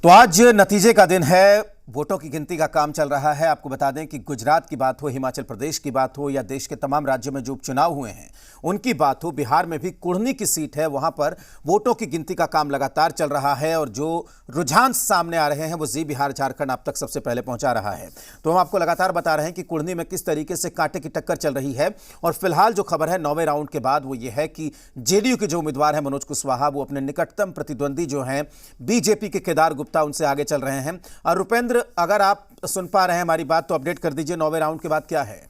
तो आज नतीजे का दिन है। वोटों की गिनती का काम चल रहा है। आपको बता दें कि गुजरात की बात हो, हिमाचल प्रदेश की बात हो या देश के तमाम राज्यों में जो उपचुनाव हुए हैं उनकी बात हो, बिहार में भी कुढ़नी की सीट है, वहां पर वोटों की गिनती का काम लगातार चल रहा है और जो रुझान सामने आ रहे हैं वो जी बिहार झारखंड अब तक सबसे पहले पहुंचा रहा है। तो हम आपको लगातार बता रहे हैं कि कुढ़नी में किस तरीके से कांटे की टक्कर चल रही है। और फिलहाल जो खबर है 9वें राउंड के बाद वो ये है कि जेडीयू के जो उम्मीदवार हैं मनोज कुशवाहा, वो अपने निकटतम प्रतिद्वंदी जो हैं बीजेपी के केदार गुप्ता, उनसे आगे चल रहे हैं। और रुपेंद्र, अगर आप सुन पा रहे हैं हमारी बात तो अपडेट कर दीजिए, 9वें राउंड के बाद क्या है?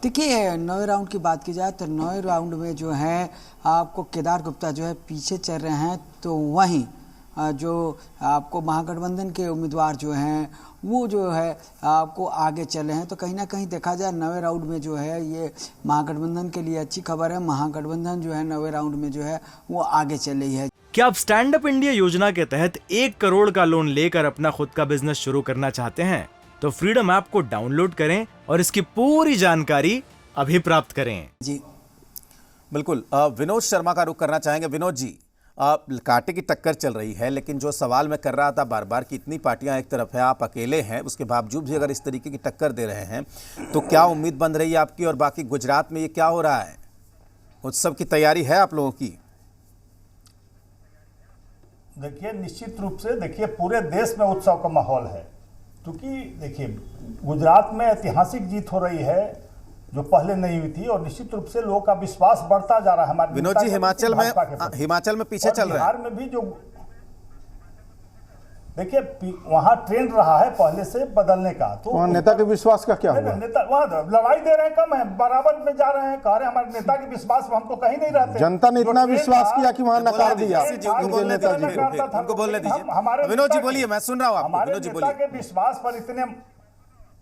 देखिए, 9वें राउंड की बात की जाए तो 9वें राउंड में जो है आपको केदार गुप्ता जो है पीछे चल रहे हैं, तो वहीं जो आपको महागठबंधन के उम्मीदवार जो हैं वो जो है आपको आगे चल रहे हैं। तो कहीं ना कहीं देखा जाए 9वें राउंड में जो है ये महागठबंधन के लिए अच्छी खबर है। महागठबंधन जो है 9वें राउंड में जो है वो आगे चल रही है। क्या आप स्टैंड अप इंडिया योजना के तहत 1 करोड़ का लोन लेकर अपना खुद का बिजनेस शुरू करना चाहते हैं? तो फ्रीडम ऐप को डाउनलोड करें और इसकी पूरी जानकारी अभी प्राप्त करें। जी बिल्कुल। विनोद शर्मा का रुख करना चाहेंगे। विनोद जी, कांटे की टक्कर चल रही है, लेकिन जो सवाल मैं कर रहा था बार बार कि इतनी पार्टियां एक तरफ है, आप अकेले हैं, उसके बावजूद भी अगर इस तरीके की टक्कर दे रहे हैं तो क्या उम्मीद बन रही है आपकी? और बाकी गुजरात में ये क्या हो रहा है? उत्सव की तैयारी है आप लोगों की? देखिए, निश्चित रूप से देखिए पूरे देश में उत्सव का माहौल है, क्योंकि देखिए गुजरात में ऐतिहासिक जीत हो रही है जो पहले नहीं हुई थी और निश्चित रूप से लोगों का विश्वास बढ़ता जा रहा है हमारे। विनोद जी, हिमाचल में पीछे चल रहे हैं। बिहार में भी जो देखिए वहां ट्रेंड रहा है पहले से बदलने का, तो वहाँ नेता के विश्वास का क्या हुआ? नेता वहां लड़ाई दे रहे हैं, कम है, बराबर में जा रहे हैं, कह रहे हैं हमारे नेता के विश्वास हम तो कहीं नहीं रहते। जनता ने इतना विश्वास किया कि वहां नकार दिया। उनको बोलने दीजिए। विनोद जी बोलिए, मैं सुन रहा हूँ आपको। हमारे विनोद जी नेता बोलिए। के विश्वास पर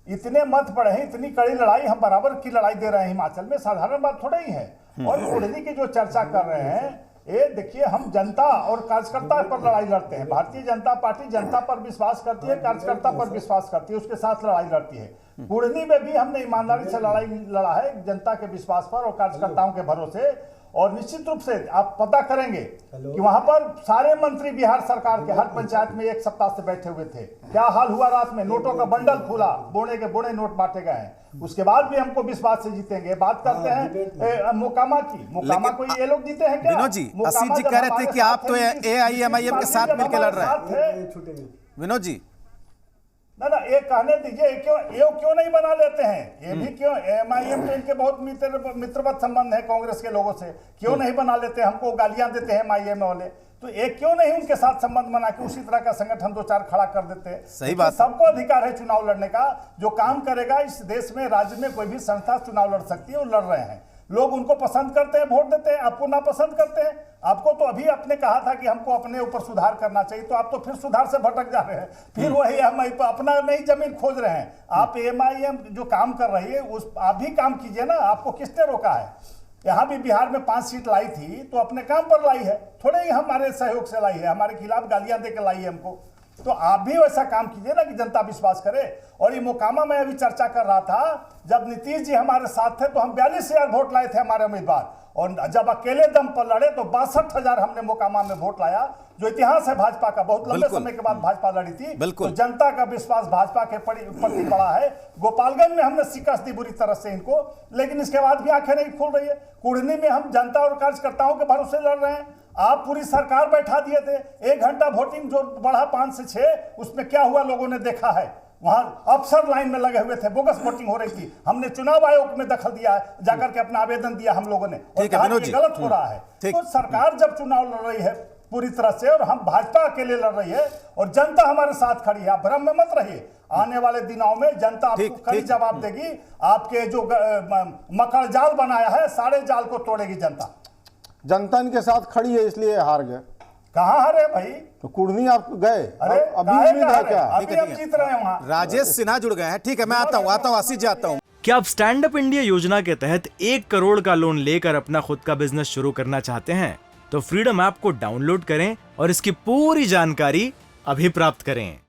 इतने मत पड़े हैं, इतनी कड़ी लड़ाई, हम बराबर की लड़ाई दे रहे हैं हिमाचल में, साधारण बात थोड़ा ही है। और कुढ़नी की जो चर्चा कर रहे हैं, ये देखिए हम जनता और कार्यकर्ता पर लड़ाई लड़ते हैं। भारतीय जनता पार्टी जनता पर विश्वास करती है, कार्यकर्ता पर विश्वास करती है, उसके साथ लड़ाई लड़ती है। कुढ़नी में भी हमने ईमानदारी से लड़ाई लड़ा है, जनता के विश्वास पर और कार्यकर्ताओं के भरोसे। और निश्चित रूप से आप पता करेंगे कि वहां पर सारे मंत्री बिहार सरकार के हर पंचायत में एक सप्ताह से बैठे हुए थे। क्या हाल हुआ रात में? नोटों का बंडल खुला, बोने के बोने नोट बांटे गए हैं। उसके बाद भी हमको विश्वास से जीतेंगे। बात करते हैं मोकामा की। मोकामा को ये लोग जीते हैं क्या? विनोद जी, असीत जी कह रहे थे कि आप तो AIMIM के साथ मिलकर लड़ रहे हैं। विनोद जी ना ये कहने दीजिए, क्यों नहीं बना लेते हैं? ये भी क्यों? MIM तो इनके बहुत मित्रवत संबंध है कांग्रेस के लोगों से, क्यों नहीं बना लेते? हमको गालियां देते हैं MIM वाले, तो एक क्यों नहीं उनके साथ संबंध बना के उसी तरह का संगठन 2-4 खड़ा कर देते हैं? सही बात। सबको अधिकार है चुनाव लड़ने का। जो काम करेगा इस देश में, राज्य में कोई भी संस्था चुनाव लड़ सकती है, वो लड़ रहे हैं। लोग उनको पसंद करते हैं, वोट देते हैं। आपको ना पसंद करते हैं। आपको तो अभी आपने कहा था कि हमको अपने ऊपर सुधार करना चाहिए, तो आप तो फिर सुधार से भटक जा रहे हैं। फिर वही हम अपना नई जमीन खोज रहे हैं। आप MIM जो काम कर रही है उस आप भी काम कीजिए ना। आपको किसने रोका है? यहाँ भी बिहार में 5 सीट लाई थी तो अपने काम पर लाई है, थोड़े ही हमारे सहयोग से लाई है, हमारे खिलाफ गालियां देकर लाई है हमको। तो आप भी वैसा काम कीजिए ना कि जनता विश्वास करे। और ये मोकामा में अभी चर्चा कर रहा था, जब नीतीश जी हमारे साथ थे तो हम 42,000 वोट लाए थे हमारे उम्मीदवार, और जब अकेले दम पर लड़े तो 62,000 हमने मोकामा में वोट लाया, जो इतिहास है भाजपा का। बहुत लंबे समय के बाद भाजपा लड़ी थी, तो जनता का विश्वास भाजपा के प्रति बड़ा है। गोपालगंज में हमने शिकस्त दी बुरी तरह से इनको, लेकिन इसके बाद भी आंखें नहीं खुल रही है। कुढ़नी में हम जनता और कार्यकर्ताओं के भरोसे लड़ रहे हैं। आप पूरी सरकार बैठा दिए थे। 1 घंटा वोटिंग जो बढ़ा 5 से 6, उसमें क्या हुआ लोगों ने देखा है। वहां अफसर लाइन में लगे हुए थे, बोगस वोटिंग हो रही थी। हमने चुनाव आयोग में दखल दिया, जाकर के अपना आवेदन दिया हम लोगों ने, और कहा कि गलत हो रहा है। तो सरकार जब चुनाव लड़ रही है पूरी तरह से, और हम भाजपा अकेले लड़ रही है और जनता हमारे साथ खड़ी है, आप भ्रम में मत रहिए। आने वाले दिनों में जनता आपको कड़ी जवाब देगी। आपके जो मकड़ जाल बनाया है, सारे जाल को तोड़ेगी जनता। जनता इनके साथ खड़ी है, इसलिए हार गए। कहाँ हारे भाई? तो कुढ़नी आप गए, अरे अभी उम्मीद है क्या? अभी हम जीत रहे हैं वहाँ। राजेश सिन्हा जुड़ गए हैं। ठीक है, मैं आता हूँ आशीष जी आता हूँ। क्या आप स्टैंड अप इंडिया योजना के तहत 1 करोड़ का लोन लेकर अपना खुद का बिजनेस शुरू करना चाहते हैं? तो फ्रीडम ऐप को डाउनलोड करें और इसकी पूरी जानकारी अभी प्राप्त करें।